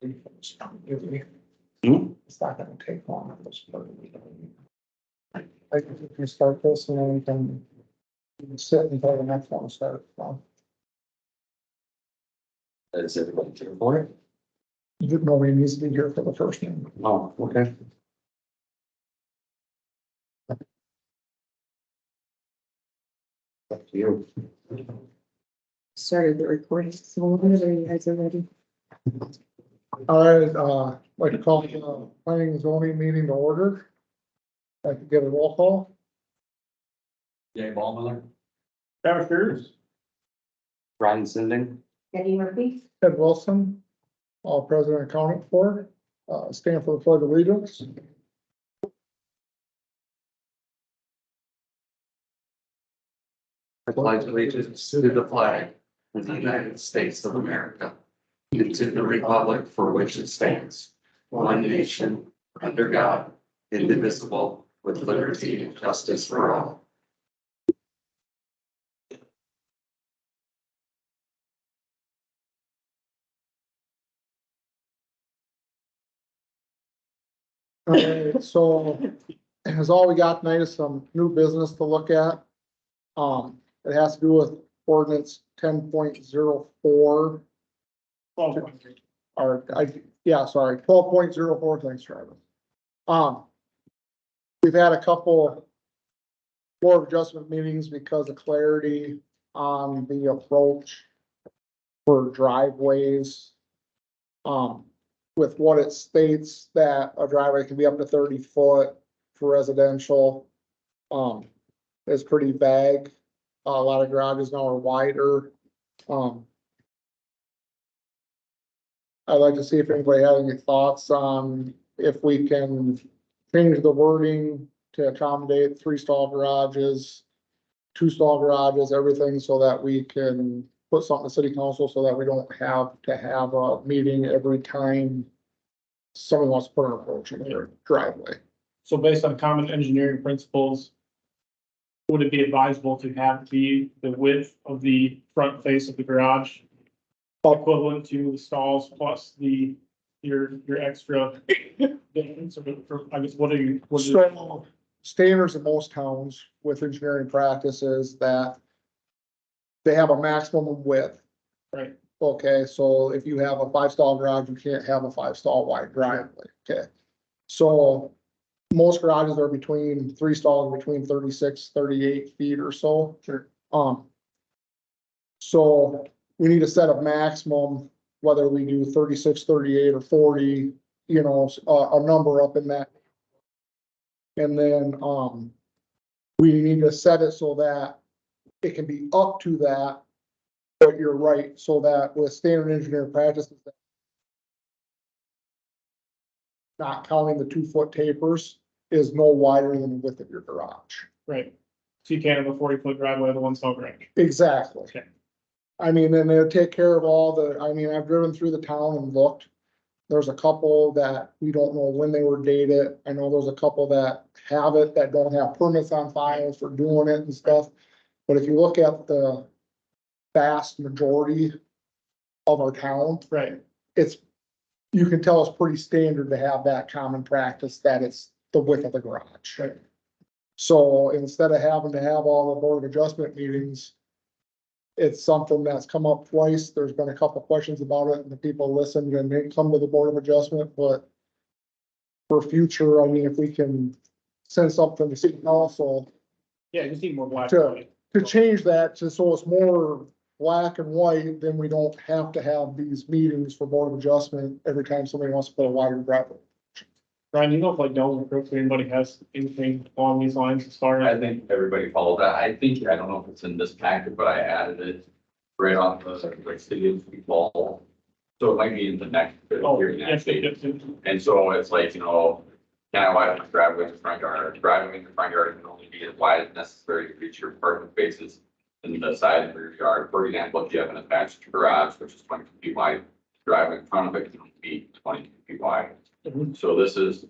It's not gonna take long. I think if you start this and then you can sit until the next one starts. Is everybody here for it? Nobody needs to be here for the first one. Oh, okay. Up to you. Started the recording, so whenever you guys are ready. All right, like to call the planning and zoning meeting to order. I could get a roll call. Jay Ballmiller, Travis Spears. Ryan Sinding, Eddie Murphy. Ed Wilson, president accountant for, stand for the pledge of allegiance. I pledge allegiance to the flag of the United States of America and to the republic for which it stands, one nation, under God, indivisible, with liberty and justice for all. All right, so as all we got tonight is some new business to look at. It has to do with ordinance 10.04. Or, sorry, 12.04, thanks, Travis. We've had a couple board of adjustment meetings because of clarity on the approach for driveways. With what it states that a driveway can be up to 30 foot for residential, is pretty vague. A lot of garages now are wider. I'd like to see if anybody has any thoughts on if we can change the wording to accommodate 3-stall garages, 2-stall garages, everything, so that we can put something to city council so that we don't have to have a meeting every time someone wants to put an approach in their driveway. So based on common engineering principles, would it be advisable to have the width of the front face of the garage equivalent to the stalls plus your extra distance, or I guess, what are you? So standards in most towns with engineering practices that they have a maximum width. Right. Okay, so if you have a 5-stall garage, you can't have a 5-stall wide driveway. Okay. So most garages are between 3 stalls, between 36, 38 feet or so. Sure. So we need to set a maximum, whether we do 36, 38 or 40, you know, a number up in that. And then, we need to set it so that it can be up to that. But you're right, so that with standard engineering practices, not counting the 2-foot tapers, is no wider than the width of your garage. Right. So you can't have a 40-foot driveway with a 1-stall garage. Exactly. Okay. I mean, and they'll take care of all the, I mean, I've driven through the town and looked. There's a couple that we don't know when they were dated. I know there's a couple that have it, that don't have permits on files for doing it and stuff. But if you look at the vast majority of our town, Right. it's, you can tell it's pretty standard to have that common practice that it's the width of the garage. Right. So instead of having to have all the board of adjustment meetings, it's something that's come up twice. There's been a couple questions about it and the people listened and they come to the board of adjustment, but for future, I mean, if we can send something to city council Yeah, you just need more black. and white. to change that to, so it's more black and white, then we don't have to have these meetings for board of adjustment every time somebody wants to put a wider driveway. Ryan, you know if like Dells or Crooks, anybody has anything along these lines as far I as? think everybody followed that. I think, I don't know if it's in this packet, but I added it right off the like city of fall. So it might be in the next. Oh, here yes, next week. yes. And so it's like, you know, can I widen my driveway to the front yard? Driving in the front yard can only be as wide as necessary to reach your parking spaces in the side and rear yard. For example, if you have an attached garage, which is 22 feet wide, driving in front of it can only be 22 feet wide. Mhm. So this is,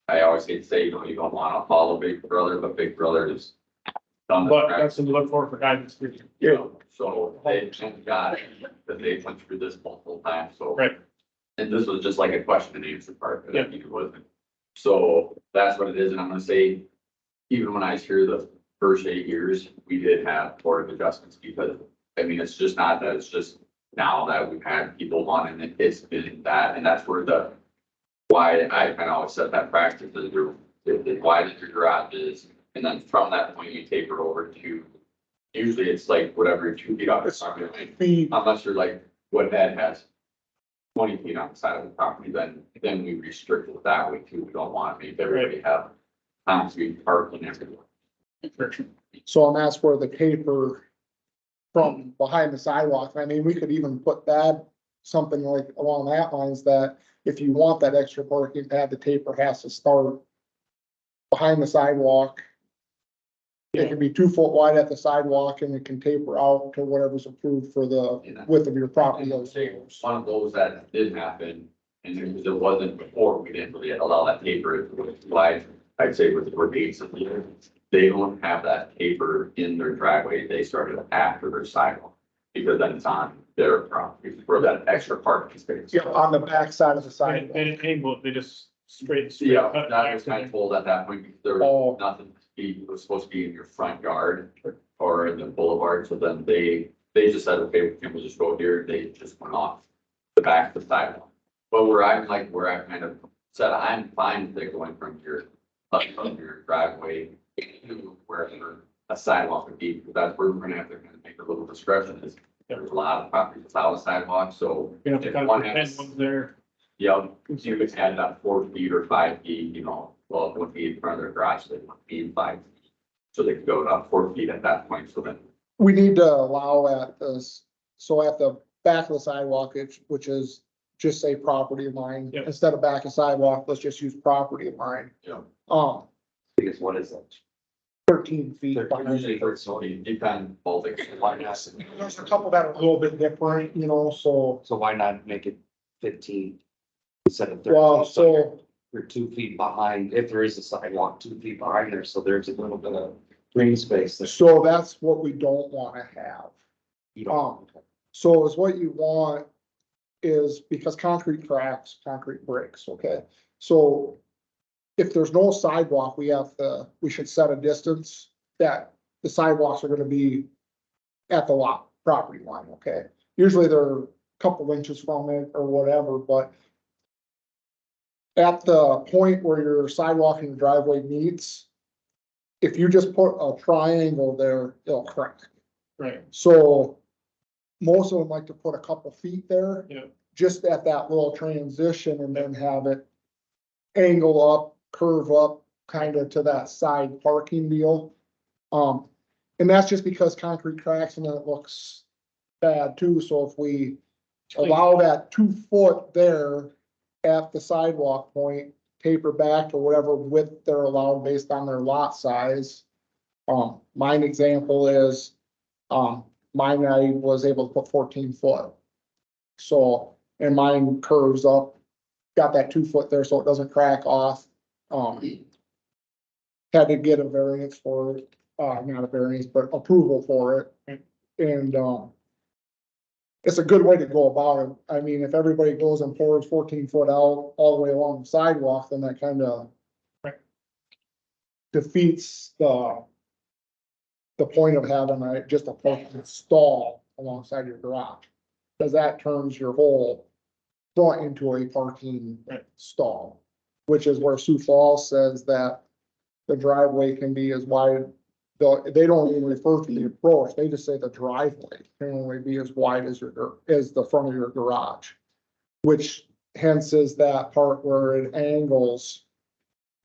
I always hate to say, you know, you don't want to follow Big Brother, but Big Brother is done. But that's what we look for guidance. Yeah, so they got it, but they went through this multiple times, so. Right. And this was just like a question and answer part, but I Yep. think it wasn't. So that's what it is, and I'm gonna say, even when I was here the first 8 years, we did have board of adjustments because, I mean, it's just not that, it's just now that we've had people wanting it, it's been that, and that's where why I kind of always set that practice is why did your garage is, and then from that point, you taper over to, usually it's like whatever 2 feet off the property line, Feet, unless you're like, what Ed has 20 feet on the side of the property, then we restrict it that way too. We don't want to make everybody have on-street parking everywhere. so and that's where the taper from behind the sidewalk, I mean, we could even put that, something like along that lines, that if you want that extra parking pad, the taper has to start behind the sidewalk. It can be 2 foot wide at the sidewalk and it can taper out to whatever's approved for the width of your property. One of those that did happen, and it wasn't before, we didn't really allow that taper, it was wide, I'd say with the brigades of leader. They don't have that taper in their driveway, they started after their sidewalk, because then it's on their property, for that extra parking space. Yeah, on the back side of the They sidewalk. didn't angle it, they just straight. Yeah, cut that was back kind of told at that point, because there Oh. was nothing to be, it was supposed to be in your front yard or in the boulevard, so then they just said, okay, we can just go here, they just went off the back of the sidewalk. But where I kind of said, I'm fine with it going from your driveway to wherever a sidewalk would be, because that's where we're gonna have to kind of make a little discretion, is there's a lot of properties without a sidewalk, so. You have to if cut one the has- ones there. Yeah, you could add up 4 feet or 5 feet, you know, well, it would be in front of their garage, they would be 5 feet. So they could go up 4 feet at that point, so then, We need to allow at this, so at the back of the sidewalk, which is just say property of mine. Yep. Instead of back of sidewalk, let's just use property of mine. you know, Because what is that? 13 feet. behind usually it. it's only depend both. There's a couple that are a little bit different, you know, so, So why not make it 15 instead of 30? well, so, You're 2 feet behind, if there is a sidewalk, 2 feet behind there, so there's a little bit of green space there. so that's what we don't wanna have. You don't- So is what you want is because concrete cracks, concrete breaks, okay? So if there's no sidewalk, we should set a distance that the sidewalks are gonna be at the lot, property line, okay? Usually they're a couple inches from it or whatever, but at the point where your sidewalk and your driveway meets, if you just put a triangle there, it'll crack. Right, So most of them like to put a couple feet there. Yeah. Just at that little transition and then have it angle up, curve up, kind of to that side parking deal. And that's just because concrete cracks and then it looks bad too. So if we allow that 2 foot there at the sidewalk point, taper back to whatever width they're allowed based on their lot size. Mine example is, mine, I was able to put 14 foot. So, and mine curves up, got that 2 foot there so it doesn't crack off. Had to get a variance for it, not a variance, but approval for it. And, it's a good way to go about it. I mean, if everybody goes and pours 14 foot out all the way along the sidewalk, then that kind of defeats the point of having just a parking stall alongside your garage. Cause that turns your whole front into a parking stall, which is where Sioux Falls says that the driveway can be as wide. They don't even refer to the approach, they just say the driveway can only be as wide as the front of your garage. Which hence is that part where it angles,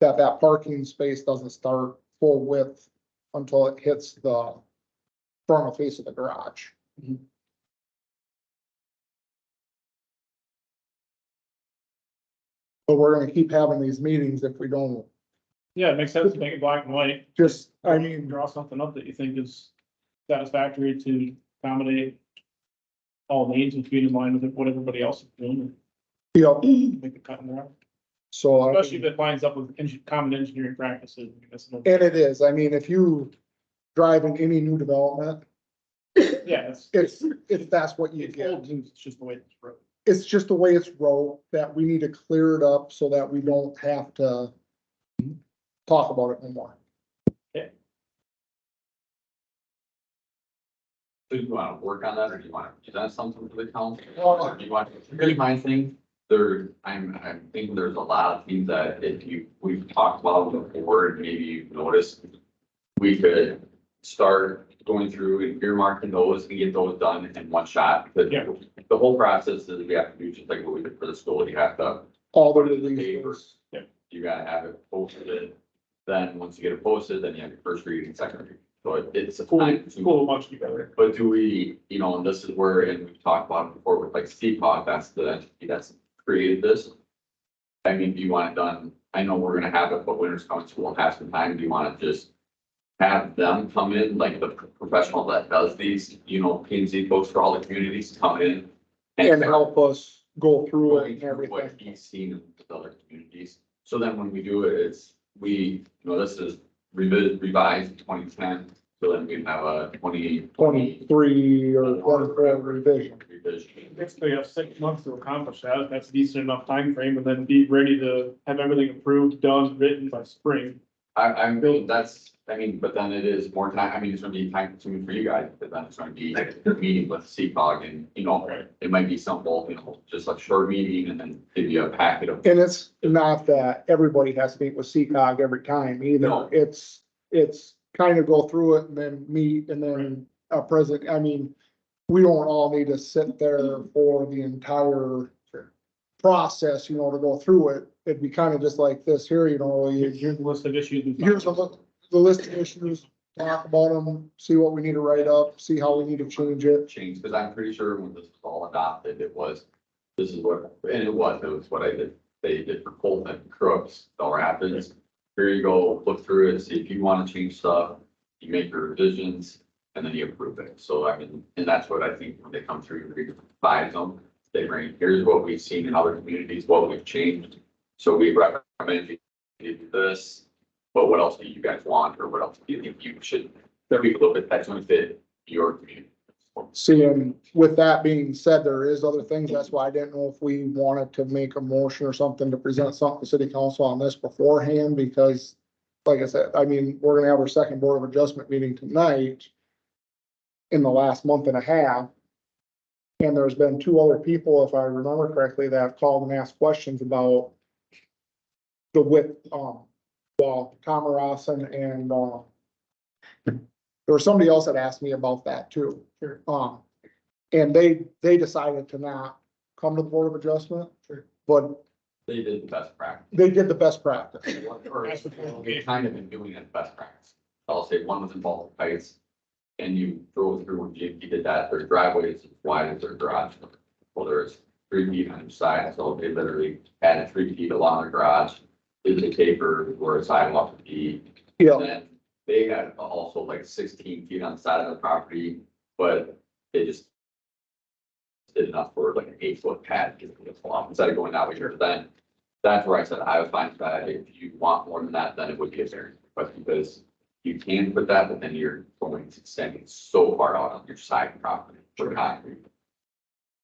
that parking space doesn't start full width until it hits the frontal face of the garage. But we're gonna keep having these meetings if we don't, yeah, it makes sense to make it black and white. just, I mean, Draw something up that you think is satisfactory to accommodate all needs and be in line with what everybody else is doing, you know, and make it cut and run. so. I mean- Especially if it lines up with common engineering practices. That's no- And it is, I mean, if you drive in any new development, Yeah, it's, if that's what you it's get. old news, it's just the way it's wrote. it's just the way it's wrote, that we need to clear it up so that we don't have to talk about it anymore. So do you want to work on that, or do you want to present something to the council? Well, Or do you want, here's my thing, I'm thinking there's a lot of things that we've talked about before, and maybe you've noticed. We could start going through and earmarking those and get those done in one shot, because Yeah. the whole process is we have to do just like what we did for the school, you have to all the put it in the releases. paper. You gotta have it posted, then once you get it posted, then you have your first reading, second reading, so it's a time. Pull a bunch together. But do we, and this is where, and we've talked about it before with like CPOC, that's the entity that's created this. I mean, do you want it done? I know we're gonna have it, but winter's coming, so we'll have some time. Do you want to just have them come in, like the professional that does these, P&Z folks for all the communities come in And help us go through it going and through what everything. he's seen in the other communities. So then when we do it, this is revised in 2010, so then we have a 2020 23 or 24 revision. revision. Basically, have 6 months to accomplish that. That's a decent enough time frame, and then be ready to have everything approved, done, written by spring. I'm building, but then it is more time, it's gonna be time consuming for you guys, but then it's gonna be meeting with CCOG and, it might be simple, just a short meeting and then give you a packet of. And it's not that everybody has to meet with CCOG every time either. No. It's kind of go through it and then meet and then a present, we don't all need to sit there for the entire process, to go through it. It'd be kind of just like this here, Here's the list of issues. here's the list of issues, talk about them, see what we need to write up, see how we need to change it. Change, because I'm pretty sure when this was all adopted, it was what they did for Colton, Crooks, Bell Rapids. Here you go, look through it, see if you want to change stuff, you make your revisions, and then you approve it. So and that's what I think when they come through, revise them, they bring, here's what we've seen in other communities, what we've changed. So we recommend you do this, but what else do you guys want, or what else do you think you should, that we look at that's going to fit your community? Seeing, with that being said, there is other things, that's why I didn't know if we wanted to make a motion or something to present something to city council on this beforehand, because like I said, we're gonna have our second board of adjustment meeting tonight in the last month and a half. And there's been 2 other people, if I remember correctly, that have called and asked questions about the width, Tom Rossen and, there was somebody else that asked me about that too. Sure. And they decided to not come to the Board of Adjustment. Sure. But They did the best practice. they did the best practice. Or they kind of been doing it best practice. I'll say one was in Baltic Heights. And you drove through when GMP did that, their driveway is as wide as their garage. Well, there's 3 feet on each side, so they literally added 3 feet along their garage. Did the taper where a sidewalk would be. Yeah. And then they had also like 16 feet on the side of the property, but they just did enough for like an 8-foot pad to get it along instead of going that way here. Then that's where I said I was fine with that. If you want more than that, then it would be a variance. But because you can put that, but then you're going to extend it so far out on your side property for concrete.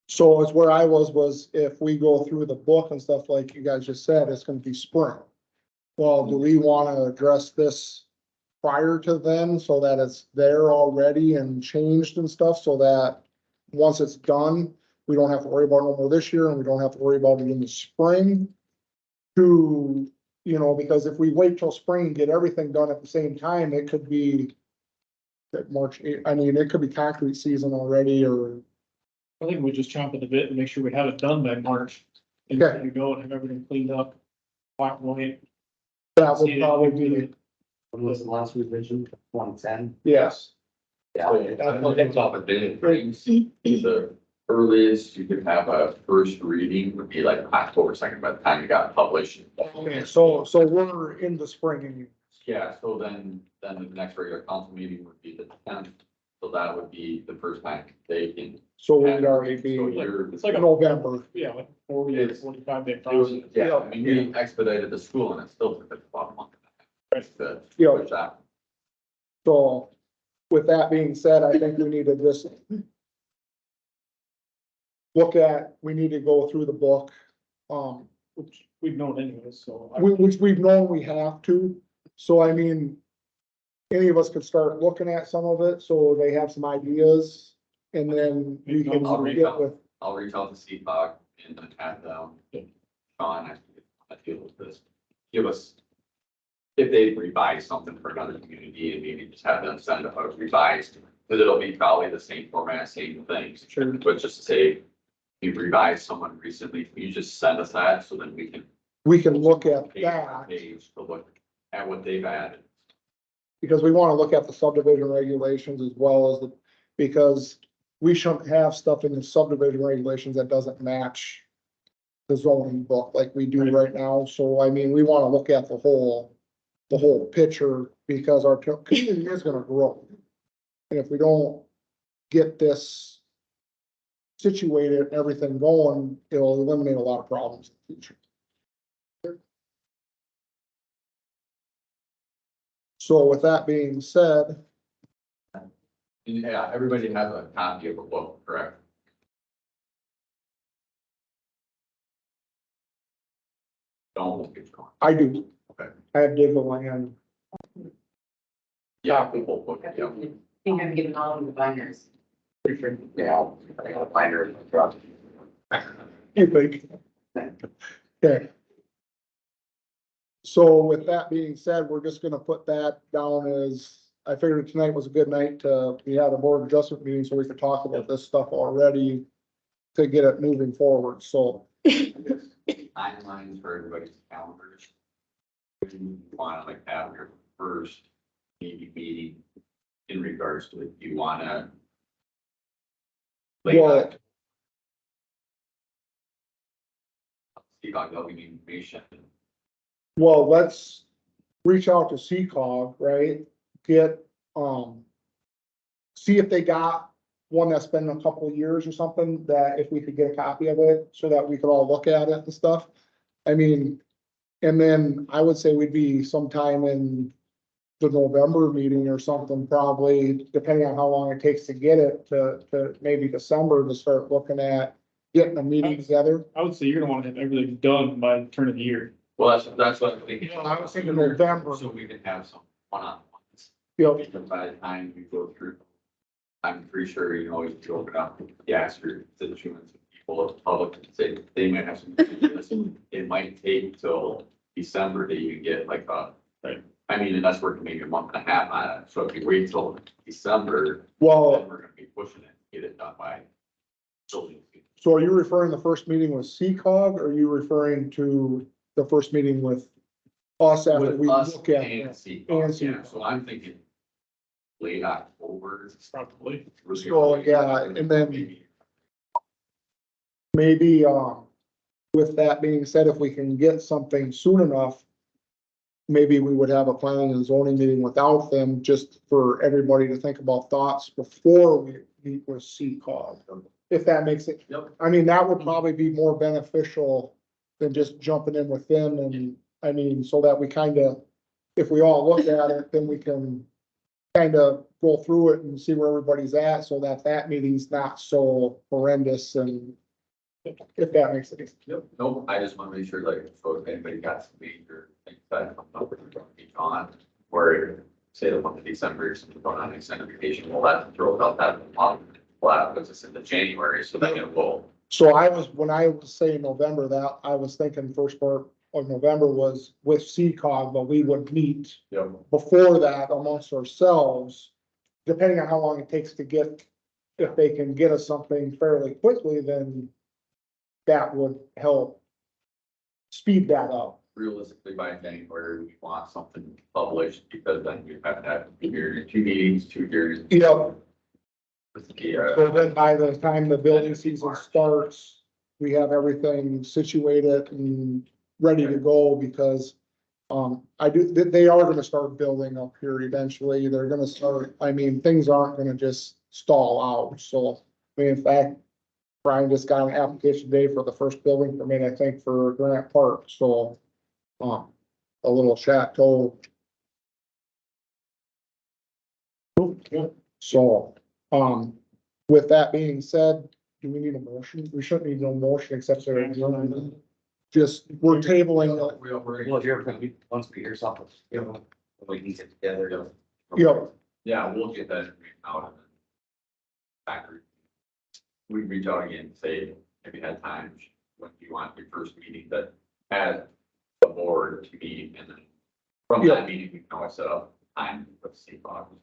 So it's where I was if we go through the book and stuff like you guys just said, it's gonna be spring. Well, do we wanna address this prior to then so that it's there already and changed and stuff, so that once it's done, we don't have to worry about it no more this year and we don't have to worry about it in the spring? Because if we wait till spring and get everything done at the same time, it could be that March, it could be concrete season already, or I think we just chomp at the bit and make sure we have it done by March. And Okay. we go and have everything cleaned up. Black and white. that would probably be, When was the last revision? 2010? yes. Yeah. It's off a bit. The earliest you could have a first reading would be like October 2nd by the time you got published. Okay, so we're in the spring and Yeah, so then the next regular council meeting would be the 10th. So that would be the first time they can. so we'd already So be you're. It's like a, November. yeah, like 40 to 45 day It was- process. Yeah, we expedited the school and it still took about a month. To Yeah. push that. So with that being said, I think we need to just look at, we need to go through the book. Which we've known anyways, so. Which we've known we have to, so I mean. Any of us could start looking at some of it, so they have some ideas, and then we can I'll reach get out. with, I'll reach out to CPOC and then have them, Sean, I deal with this, give us. If they revise something for another community and maybe just have them send a revised, because it'll be probably the same format, same things. Sure. But just to say, you revised someone recently, can you just send us that so then we can. look at Page by that. page to look at what they've added. Because we wanna look at the subdivision regulations as well as because we shouldn't have stuff in the subdivision regulations that doesn't match. The zoning book like we do right now, so I mean, we wanna look at the whole picture, because our community is gonna grow. And if we don't get this situated, and everything going, it'll eliminate a lot of problems in the future. So with that being said, Yeah, everybody has a copy of a book, correct? Don't get going. I do. Okay. I have digital land. Yeah, people book, yeah. I think I'm giving all of the binders. Yeah, I got a binder in the truck. You think? Okay. So with that being said, we're just gonna put that down as, I figured tonight was a good night to, we had a board adjustment meeting, so we could talk about this stuff already to get it moving forward, so. Timelines for everybody's calendars. You wanna like have your first meeting in regards to it, you wanna. Lay Well- out. See about building information. Well, let's reach out to CCOG, right? Get, see if they got one that's been a couple of years or something, that if we could get a copy of it, so that we could all look at it and stuff. I mean, and then I would say we'd be sometime in the November meeting or something, probably, depending on how long it takes to get it, to maybe December, to start looking at getting a meeting together. I would say you're gonna wanna have everything done by the turn of the year. Well, that's what I'm thinking. Well, I was thinking November. So we can have some one-on-ones. You know, Because by the time you go through, I'm pretty sure, you know, if you open up, you ask your constituents, people of the public, and say they might have some. It might take till December to even get like a. Right. I mean, and that's working maybe a month and a half on it, so if you wait till December, well, then we're gonna be pushing it, get it done by. Building season. so are you referring to the first meeting with CCOG, or are you referring to the first meeting with us after With we us look at and it? see, And yeah, see. so I'm thinking. Late October. Probably. So, yeah, and then maybe, with that being said, if we can get something soon enough, maybe we would have a planning and zoning meeting without them, just for everybody to think about thoughts before we meet with CCOG, if that makes it. Yep. I mean, that would probably be more beneficial than just jumping in with them, and, I mean, so that we kind of, if we all look at it, then we can kind of go through it and see where everybody's at, so that that meeting's not so horrendous, and if that makes sense. Yep, nope, I just want to make sure, like, so if anybody got some major things that come up, we're going to be on, or say the month of December, or something going on, extended vacation, well, that throw out that month, well, that puts us into January, so then it will. So when I was saying November, that, I was thinking first part of November was with CCOG, but we would meet Yep. before that amongst ourselves, depending on how long it takes to get, if they can get us something fairly quickly, then that would help speed that up. Realistically, by January, we want something published, because then you have to have your 2 meetings, 2 hearings. Yep. Yeah, So then by the time the building season starts, we have everything situated and ready to go, because they are gonna start building up here eventually. They're gonna start, I mean, things aren't gonna just stall out. So, I mean, in fact, Brian just got an application today for the first building permit, I think, for Grant Park, so, a little chateau. So, with that being said, do we need a motion? We shouldn't need no motion except for adjournment. Just, we're tabling, Well, here, once we hear something, you know, we can get together to. yeah, Yeah, we'll get that information out and then. Back. We reach out again, and say, if you had time, when you want your first meeting that had the board to meet, and then. From that meeting, we can always set up time with the state office.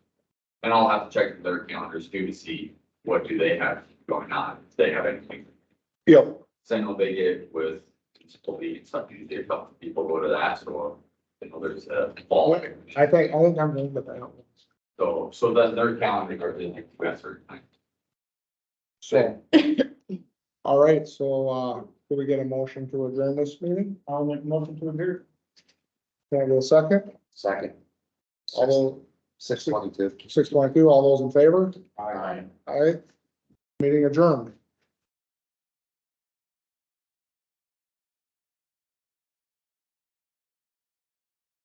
And I'll have to check their calendars too to see what do they have going on, if they have anything. yeah, So I know they get with municipal league, something, a couple of people go to that, so, you know, there's a fall. I think I'm going with that. So then their calendar are in the certain time. So, all right, so, do we get a motion to adjourn this meeting? I'll make a motion to adjourn. Can I get a second? Second. All 6:22. those, 6:22, all those in favor? Aye. Aye. Meeting adjourned.